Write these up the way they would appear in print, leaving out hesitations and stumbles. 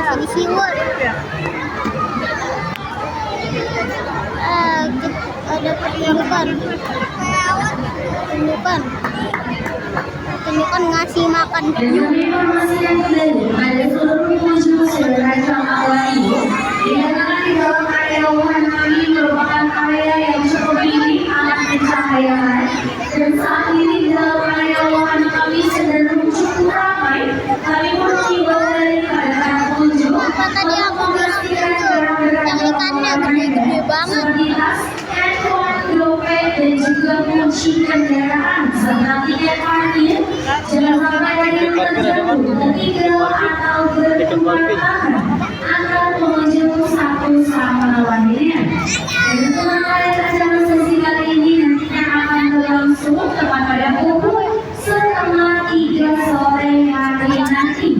Sini siwur. Ada pertunjukan ngasih makan hiu. Pada seluruh pengunjung Raja Awali, dikatakan di dalam area wahana kami merupakan area yang cukup tinggi, amat pencahayaan, dan saat ini di dalam area wahana kami cenderung cukup ramai. Kami pun mengimbau dari para pengunjung Apa tadi aku bilang itu yang ikannya gede-gede banget. seperti tas, handphone, dompet, dan juga kunci kendaraan serta tiket parkir. Jangan sampai ada yang terjatuh, tertinggal atau bermasalah antar pengunjung satu sama lainnya. Dan untuk mengawali acara sesi kali ini nantinya akan berlangsung tepat pada pukul 2:30 sore hari nanti.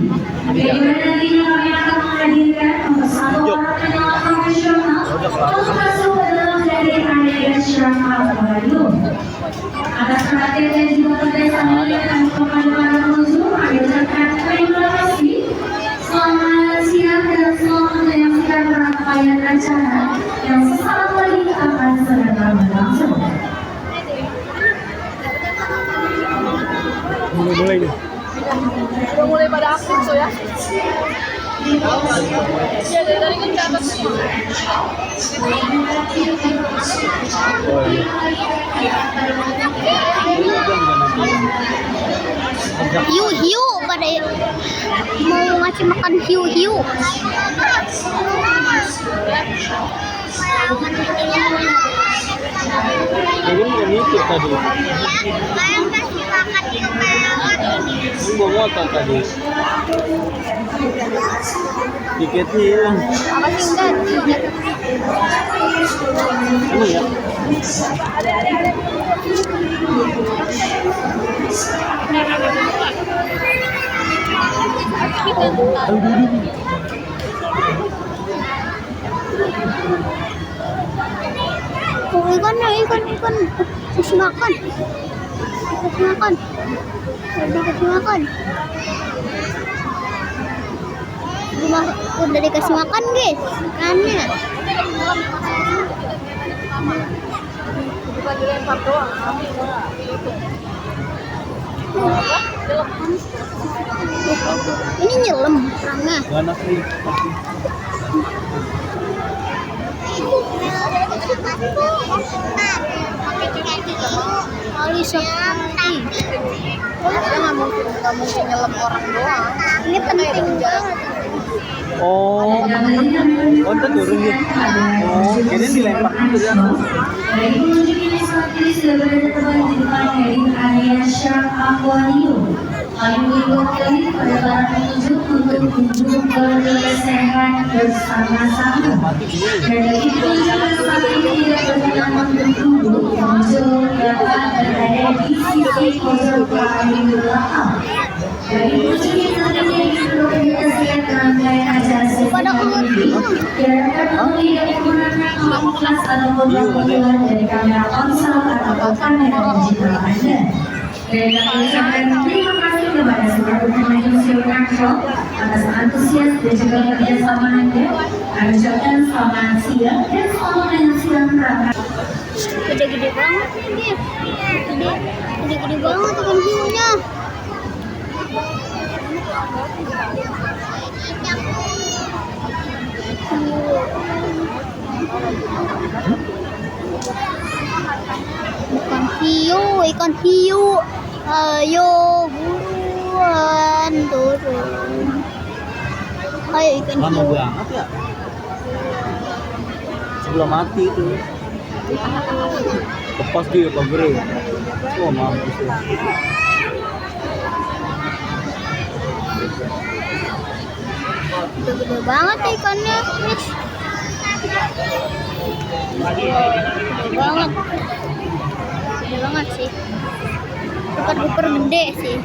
Bagaimana nantinya kami akan menghadirkan untuk satu orang penyelam profesional untuk masuk ke dalam dari area Syaraf Bandung. Atas perhatian dan juga kerjasamanya kepada para pengunjung, kami ucapkan terima kasih. Selamat siang dan selamat menyaksikan rangkaian acara yang sesaat lagi akan segera berlangsung. Mulai nih. Udah mulai pada aktif tuh ya. Iya dari tadi kan catat semua. Oh iya. Hiu pada mau ngasih makan hiu. Ini bukan itu tadi. Kalian kasih makan hiu melewat ini. Ini mau motor tadi. Tiketnya hilang. Apa sih enggak? Ini ya. Oh, ikan. Kasih makan. Udah dikasih makan, guys. Ikannya. Bukan dilempar doang. Ini nyelam orangnya. Ganas nih. Kali seperti Dia nggak mungkin nyelam orang doang. ini penting banget. Oh, itu turun ya. Oh, kini dilempar gitu ya. Dari pengunjung ini saat ini sudah berada tepat di depan dari area Shark Aquarium. Kami mengimbau kembali kepada para pengunjung untuk duduk berlesehan bersama-sama. Dan bagi pengunjung yang saat ini tidak berkenan untuk duduk, pengunjung dapat berada di sisi pojok paling belakang. Bagi pengunjung yang nantinya ingin berkomunikasikan rangkaian acara sesi ini, diharapkan untuk tidak menggunakan lampu flash ataupun lampu luar dari kamera ponsel atau kamera digital Anda. Dan kami ucapkan terima kasih kepada seluruh pengunjung Siu Control atas antusias dan juga kerjasama Anda. Kami ucapkan selamat siang dan selamat menyaksikan rangkaian. Gede-gede banget ini. Gede-gede banget ikan hiunya. Ikan hiu. Ayo buruan turun. Ayo ikan Lama hiu. banget ya. Sebelum mati itu. Lepas dia pagar. Oh, mampus ya. Gede banget ikannya, guys. Gede banget sih. Super gede sih.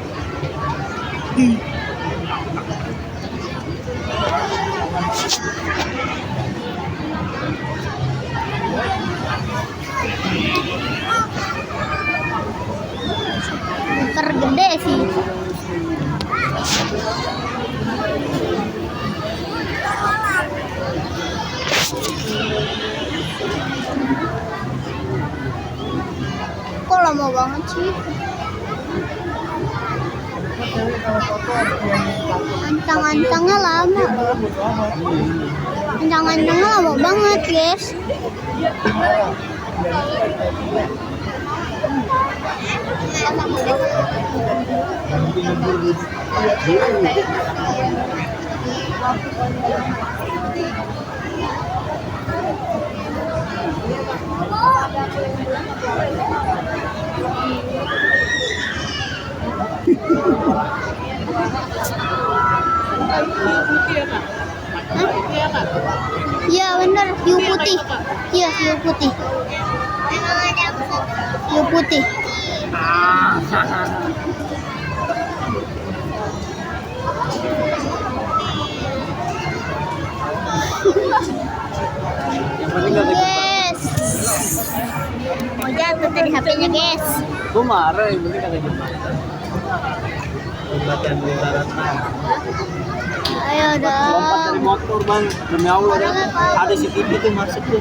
Super gede sih. lama banget sih. Ancang-ancangnya lama. Ancang-ancangnya lama banget, guys. Iya bener, hiu putih. Iya hiu putih. Hiu putih. Yang penting gak ada Guys. Oh jatuh tadi HP-nya guys. gue marah, yang penting kagak jumpa. Latihan di darat. Ayo Lompat dari dong. motor bang, demi Allah ya. Ada CCTV tuh masuk tuh.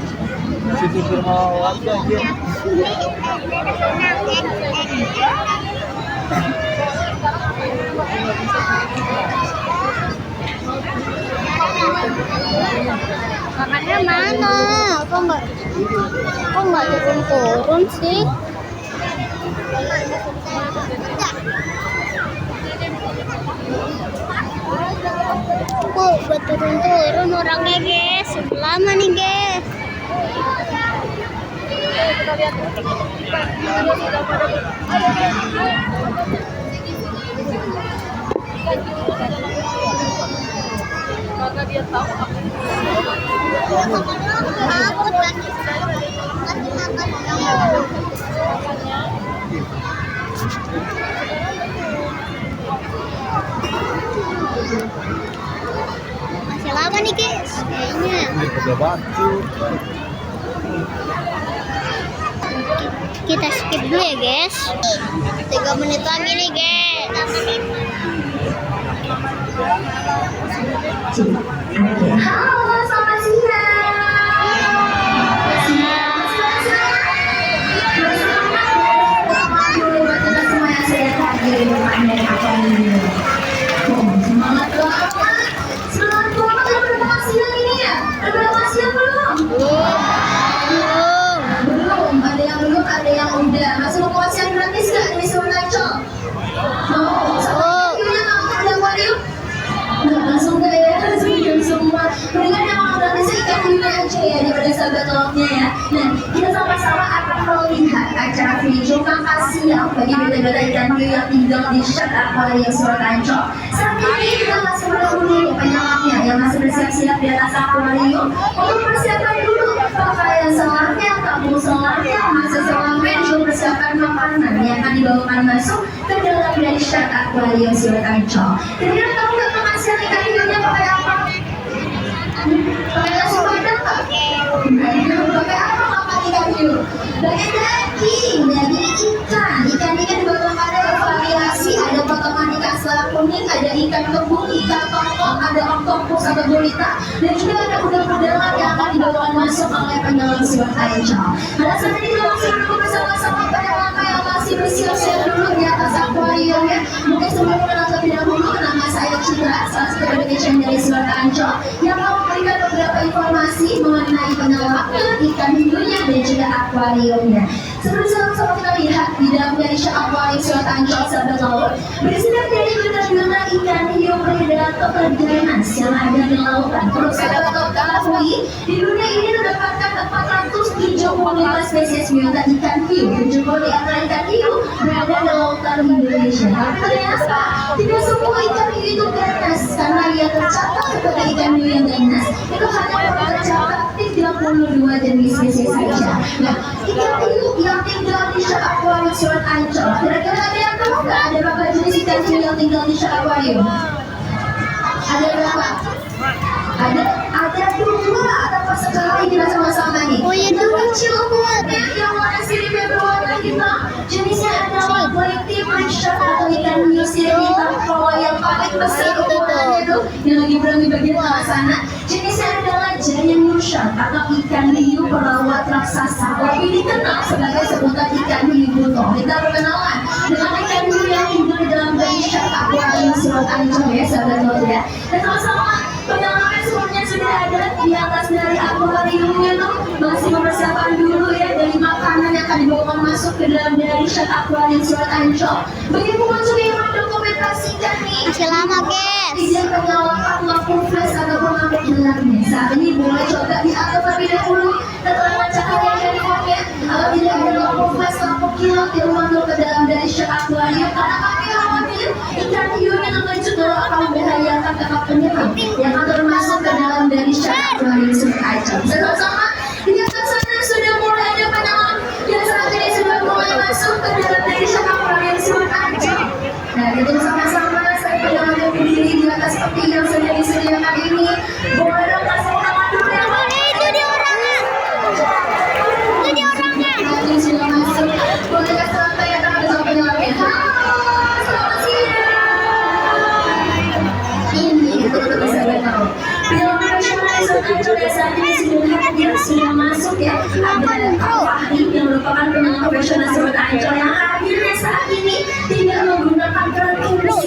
CCTV rumah warga aja. Makannya mana? Kok nggak turun sih? Kok buat turun orangnya guys? Sudah lama nih guys. Masih lama nih guys kayaknya. Kita skip dulu ya guys. 3 menit lagi nih guys. Halo, selamat siang. Semuanya saya hadir di rumah Anda apa ini? Semangat banget. Semangat banget ya berapa siang ini ya? Ada berapa siang belum? Belum. Ada yang belum, ada yang udah. Masih mau puas yang gratis nggak di Surabaya? Mau. Sama videonya kamu ada mau yuk? Nggak langsung gak ya? Langsung diam semua. Mendingan yang mau gratis ikan hiu aja ya daripada sahabat lauknya ya. Nah, kita sama-sama akan melihat acara video makan siang bagi beta-beta ikan hiu yang tinggal di Shark Aquarium Surabaya Ancol. Saat ini kita masih menunggu penyelamnya yang masih bersiap-siap di atas akuarium untuk persiapan dulu pakaian selamnya, tabung selamnya, masa selamnya juga persiapan makanan yang akan dibawakan masuk ke dalam dari Shark Aquarium Surabaya Ancol. Kira-kira kamu nggak makan siang ikan hiunya pakai apa? Pakai nasi padang nggak? Pakai apa makan ikan hiu? Pakai daging ikan. Ikan dibawakan ada bervariasi, ada potongan ikan selat kuning, ada ikan kembung, ikan tongkol, ada oktopus atau gurita, dan juga ada udang-udangan yang akan dibawakan masuk oleh penyelam Surabaya Ancol. Pada saat ini kita masih menunggu bersama-sama pada lama yang masih bersiap-siap dulu di atas akuariumnya. Mungkin sebelum mengenal terlebih dahulu, nama saya Citra, salah satu education dari Surabaya Ancol, yang mau memberikan beberapa informasi mengenai penyelamnya, ikan hiunya, dan juga akuariumnya. Sebelum sama-sama kita lihat di dalam dari Aquarium Surabaya Ancol sahabat laut, berisikan dari benar-benar ikan hiu predator terganas yang ada di lautan. Perlu sahabat laut ketahui, di dunia ini terdapatkan 475 spesies biota ikan hiu. 70 di antara ikan hiu berada di lautan Indonesia. Tapi ternyata tidak semua ikan hiu itu ganas, karena ia tercatat sebagai ikan hiu yang ganas itu hanya tercatat 32 jenis spesies saja. Nah, ikan hiu yang tinggal di Shark Aquarium Surabaya Ancol, kira-kira ada yang tahu nggak ada berapa jenis ikan hiu yang tinggal di Shark Aquarium? Ada berapa? Ada 2 atau sekali kita sama-sama nih. Oh iya, yang kecil buatnya yang warna sirip berwarna hitam, jenisnya adalah Whitey Shark atau ikan hiu sirip hitam. Kalau yang paling besar ukurannya tuh yang lagi berada di bagian tengah sana, jenisnya adalah Giant shark atau ikan hiu perawat raksasa, lebih dikenal sebagai sebutan ikan hiu buto. Kita berkenalan dengan ikan hiu yang hidup di dalam bayi shark aquarium Surat Ancol ya, sahabat ya. Dan sama-sama pengalaman semuanya sudah ada di atas dari akuariumnya tuh, masih mempersiapkan dulu ya dari makanan yang akan dibawa masuk ke dalam dari shark aquarium Surat Ancol. Bagi pengunjung yang mendokumentasikan nih, Masih lama, guys. izin penyalakan lampu flash ataupun lampu gelapnya. Saat ini boleh coba diatur terlebih dahulu keterangan cahaya handphonenya agar tidak ada lampu flash, lampu kilat yang masuk ke dalam dari shark aquarium, karena kami khawatir ikan hiu yang terjun akan membahayakan kakak penyerang yang akan masuk ke dalam dari shark aquarium Surat Ancol. Sama-sama di atas sana sudah mulai ada penyelam yang saat ini sudah mulai masuk ke dalam dari shark aquarium Surat Ancol. Nah, itu sama-sama saya penyelam yang berdiri di atas peti yang sudah disediakan ini. Boleh dong kasih tangan dulu ya. Itu dia orangnya. Itu dia orangnya. Nanti sudah masuk. Boleh kasih lantai ya tangan sama penyelamnya. Halo, selamat siang. Ini betul-betul bisa tahu. Film profesional Surat Ancol yang saat ini sudah hadir, sudah masuk ya. Ada Pak Fahri yang merupakan penyelam profesional Surat Ancol yang hadirnya saat ini tidak menggunakan kertas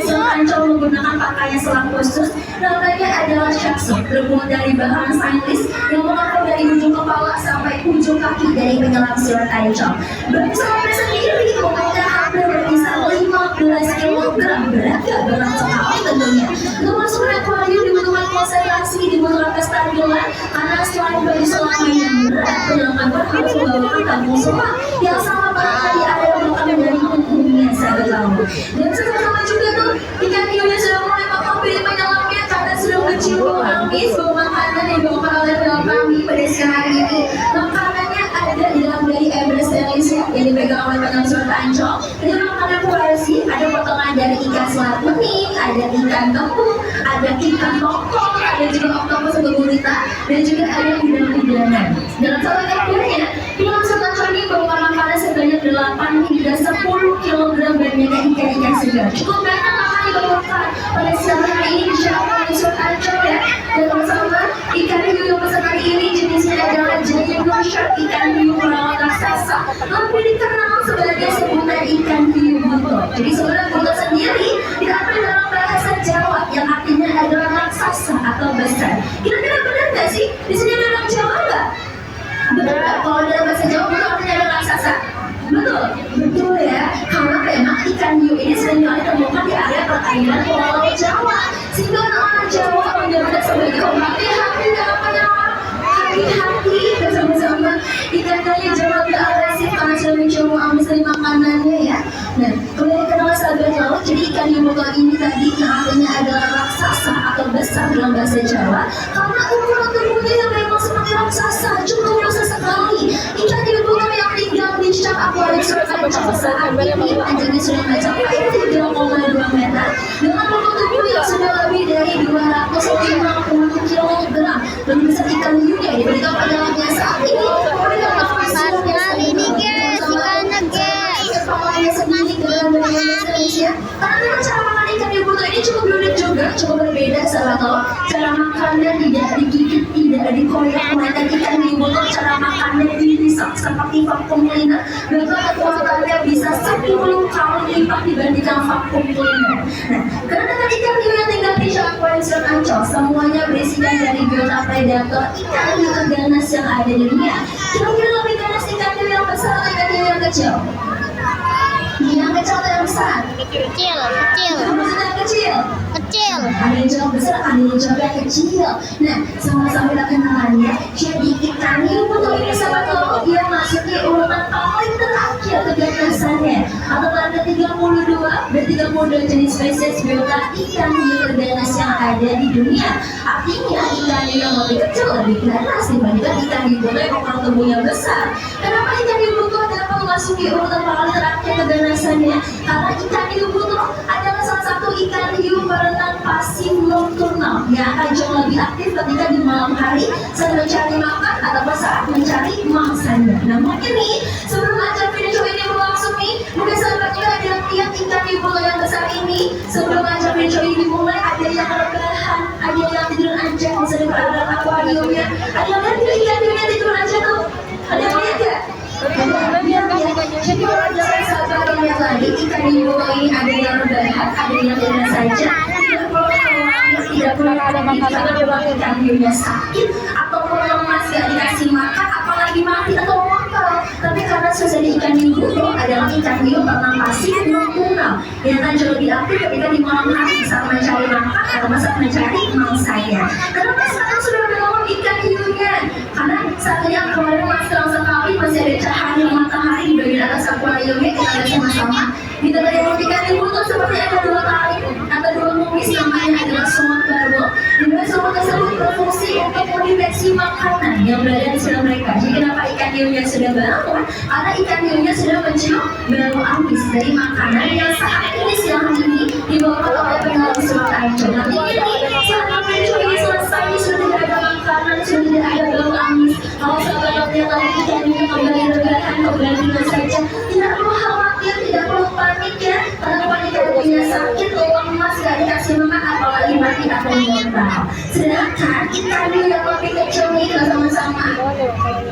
Surat Ancol menggunakan pakaian selam khusus. Namanya adalah sharksuit, terbuat dari bahan stainless yang mengatur dari ujung kepala sampai ujung kaki dari penyelam Surat Ancol. Bagi selamnya sendiri, bobotnya hampir berkisar 15 kg, berat gak? Berat sekali tentunya. Untuk masuk ke akuarium dibutuhkan konsentrasi, dibutuhkan kestabilan, karena selain bagi selam yang berat, penyelam pun harus membawakan kampung selam yang sama berat dari area belakang dari umumnya, sahabat laut. Dan sama-sama juga tuh ikan hiunya sudah mulai potong pilih penyelamnya karena sudah mencium bau amis, bau makanan yang dibawakan oleh penyelam kami pada siang hari ini. Makanannya ada di dalam dari ember stainless ya, yang dipegang oleh penyelam Surat Ancol. Ini makanan variasi, ada potongan dari ikan selat bening, ada ikan tepung, ada ikan tongkol, ada juga oktopus atau gurita, dan juga ada udang-udangan. Dalam satu ekornya, penyelam Surat Ancol ini bawa makanan sebanyak 8 hingga 10 kg banyaknya ikan-ikan segar. Cukup banyak makan dibawakan pada siang hari ini di shark aquarium Surat Ancol ya. Dan bersama ikan hiu yang besar hari ini jenisnya adalah giant blue shark, ikan hiu perawat raksasa, lebih dikenal sebagai sebutan ikan hiu buto. Jadi sebenarnya buto sendiri diambil dalam bahasa Jawa yang artinya adalah raksasa atau besar. Kira-kira benar nggak sih? Di sini ada orang Jawa nggak? Betul nggak? Kalau dalam bahasa Jawa buto artinya adalah raksasa. Betul, betul ya. Karena memang ikan hiu ini seringkali ditemukan di area perairan Pulau Jawa, sehingga orang Jawa menyebutnya sebagai hati-hati dalam penyelam. Hati-hati bersama-sama ikan hiu jangan agresif karena sudah mencoba amis dari makanannya ya. Nah, kalau dikenal sahabat laut, jadi ikan hiu buto ini tadi yang artinya adalah raksasa atau besar dalam bahasa Jawa, karena ukuran tubuhnya yang memang seperti raksasa, cukup besar sekali. Ikan hiu buto yang tinggal di shark aquarium Surat Ancol saat ini panjangnya sudah mencapai 3,2 meter dengan bobot tubuh yang sudah lebih dari 250 kg. Lebih besar ikan hiunya diberikan penyelamnya saat ini. Besar sekali nih, guys. Ikannya, guys. Kepalanya sendiri dengan Indonesia. Karena memang cara makan ikan hiu buto ini cukup unik juga, cukup berbeda sahabat laut. Cara makannya tidak digigit, tidak dikoyak, melainkan ikan hiu buto cara makannya dipisah seperti vacuum cleaner. Bahkan kekuatannya bisa 10 kali lipat dibandingkan vacuum cleaner. Nah, karena dengan ikan hiu yang tinggal di shark aquarium Surat Ancol, semuanya berisikan dari biota predator ikan hiu terganas yang ada di dunia. Kira-kira lebih ganas ikan hiu yang besar atau ikan hiu yang kecil? Yang kecil atau yang besar? Kecil. Yang kecil. Kecil. Ada yang jauh besar, ada yang jauh kecil. Nah, sama-sama kita kenalan ya. Jadi ikan hiu buto ini sahabat laut yang masuknya urutan paling terakhir keganasannya atau ada 32 dan 32 jenis spesies biota ikan hiu terganas yang ada di dunia. Artinya ikan hiu yang lebih kecil lebih ganas dibandingkan ikan hiu buto yang ukuran tubuhnya besar. Kenapa ikan hiu buto dapat memasuki urutan paling terakhir keganasannya? Karena ikan hiu buto adalah salah satu ikan hiu berenang pasif nokturnal yang akan jauh lebih aktif ketika di malam hari saat mencari makan ataupun saat mencari mangsanya. Nah, mungkin nih sebelum acara video ini berlangsung nih, mungkin sahabat juga ada yang lihat ikan hiu buto yang besar ini. Sebelum acara video ini dimulai, ada yang rebahan, ada yang tidur aja bisa di perairan akuarium hiunya. Ada yang lihat nggak ikan hiunya tidur aja tuh? Ada yang lihat nggak? Jadi wajar sahabat yang lihat lagi ikan hiu ini ada yang rebahan, ada yang biasa saja. Tidak perlu ada makanan yang ikan hiunya sakit ataupun lemas gak dikasih makan, apalagi mati atau mental. Tapi karena sudah jadi ikan hiu adalah ikan hiu bernama pasif nocturnal yang akan lebih aktif ketika di malam hari saat mencari makan atau saat mencari mangsanya. Kenapa sekarang sudah menolong ikan hiunya? Karena saat yang kemarin terang sekali masih ada cahaya matahari di bagian atas akuariumnya. Kita lihat sama-sama. Kita lihat ikan hiu itu seperti ada dua tali, ada dua mungis namanya adalah somot barbel. Dimana somot tersebut berfungsi untuk mendeteksi makanan yang berada di sekitar mereka. Jadi kenapa ikan hiunya sudah bangun? Karena ikan hiunya sudah mencium bau amis dari makanan yang saat ini siang ini dibawa oleh penyelam Surat Ancol. Nanti ini saat mencuri selesai sudah tidak ada makanan, sudah tidak ada bau amis. Kalau sahabat-sahabatnya lagi ikan hiunya kembali rebahan, kembali dengan saja. Tidak perlu khawatir, tidak perlu panik ya. Karena panik hiunya sakit, lemas, gak dikasih makan, apalagi mati atau mental. Sedangkan ikan hiu yang lebih kecil ini sama-sama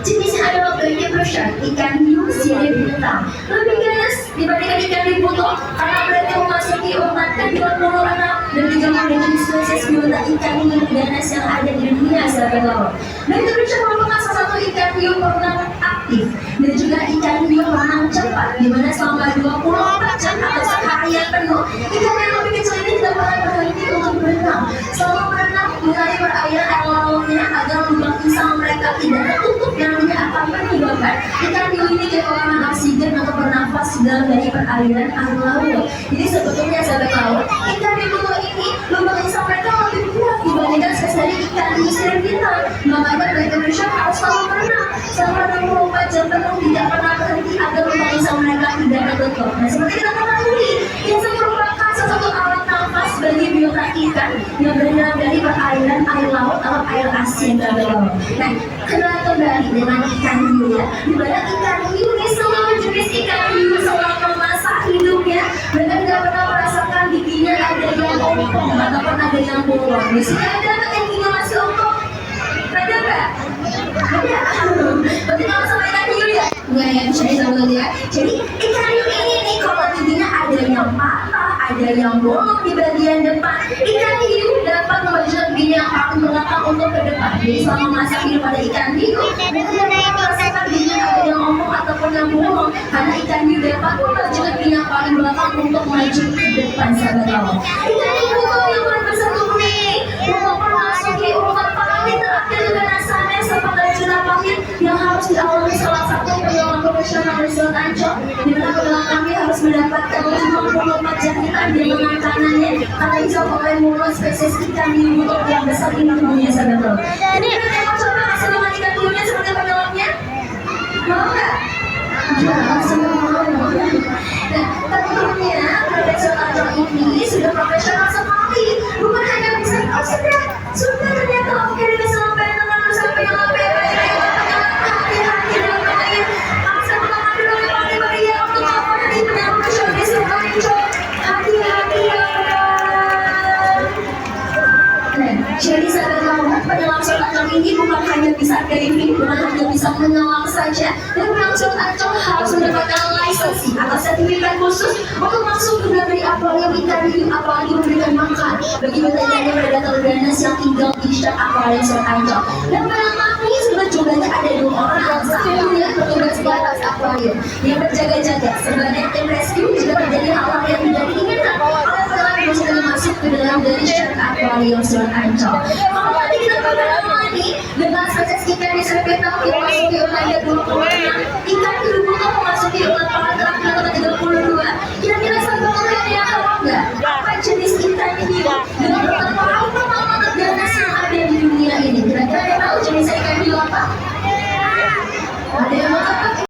jenisnya adalah bagian besar ikan hiu sirip hitam, lebih ganas dibandingkan ikan hiu butuh karena berarti memasuki umat ke-26 dan juga menjadi spesies biota ikan hiu ganas yang ada di dunia sahabat laut. Dan itu bisa merupakan salah satu ikan hiu berenang aktif dan juga ikan hiu berenang cepat, di mana selama 24 jam atau seharian penuh ikan yang lebih kecil ini tidak pernah berhenti untuk berenang. Selama berenang mengalir perairan air lautnya agar lubang insang mereka tidak tertutup yang akan menyebabkan ikan hiu ini kekurangan oksigen untuk bernafas dalam dari perairan air laut. Jadi sebetulnya sahabat laut, ikan hiu ini lubang insang mereka lebih kuat dibandingkan spesies dari ikan hiu sirip hitam. Makanya mereka harus selalu berenang selama 24 jam penuh tidak pernah berhenti agar lubang insang mereka tidak tertutup. Nah seperti kita ketahui, insang merupakan salah satu alat nafas bagi biota ikan yang berada dari perairan air laut atau air asin sahabat laut. Nah kembali dengan ikan hiu ya, di mana ikan hiu di seluruh jenis ikan hiu selama masa hidupnya mereka tidak pernah merasakan giginya ada yang ompong ataupun ada yang bolong. Di sini ada yang giginya masih ompong, ada nggak? Ada. Berarti kalau sama ikan hiu ya? Nggak ya, bisa disambung ya. Jadi ikan hiu ini nih kalau giginya ada yang patah, ada yang bolong di bagian depan, ikan hiu dapat memajukan giginya yang paling belakang untuk ke depan. Jadi selama masa hidup pada ikan hiu, mereka tidak merasakan giginya ada yang ompong ataupun yang bolong, karena ikan hiu dapat memajukan gigi yang paling belakang untuk maju ke depan sahabat laut. Ikan hiu yang berbesar nih, untuk memasuki urutan paling terakhir juga rasanya seperti cerita pahit yang harus dialami salah satu penyelam profesional di Surat Ancol, di mana penyelam kami harus mendapatkan 54 jahitan di lengan kanannya karena dijawab oleh mulut spesies ikan hiu yang besar ini tubuhnya sahabat laut. Jadi kita mau coba kasih dengan ikan hiunya seperti penyelamnya, mau nggak? Ya, semua mau. Nah, tentunya Profesor Ancol ini sudah profesional sekali, bukan hanya bisa sudah ternyata oke dia sampai dengan sampai yang lebih baik. Hati-hati dalam bermain. Masa pertama dulu yang paling bahaya untuk apa di benar profesional di Surat Ancol. Hati-hati ya. Nah, jadi sahabat laut, penyelam Surat Ancol ini bukan hanya bisa diving, bukan hanya bisa menyelam saja, dan penyelam Surat Ancol harus mendapatkan lisensi atau sertifikat khusus untuk masuk ke dari akuarium ikan hiu, apalagi memberikan makan bagi ikan yang berada terganas yang tinggal di syak akuarium Surat Ancol. Dan penyelam ini sebenarnya jumlahnya ada 2 orang, satu yang bertugas di atas akuarium yang berjaga-jaga sebagai tim rescue jika terjadi hal-hal yang tidak diinginkan oleh penyelam yang sedang masuk ke dalam dari syak akuarium Surat Ancol. Kalau tadi kita berbicara lagi dengan spesies ikan di sirip hitam yang memasuki urutan ke-26, ikan hiu butuh memasuki urutan paragraf ke-32. Kira-kira sahabat kalian yang tahu nggak apa jenis ikan hiu dengan urutan paling pertama terganas yang ada di dunia ini? Kira-kira yang tahu jenis ikan hiu apa? Ada yang mau?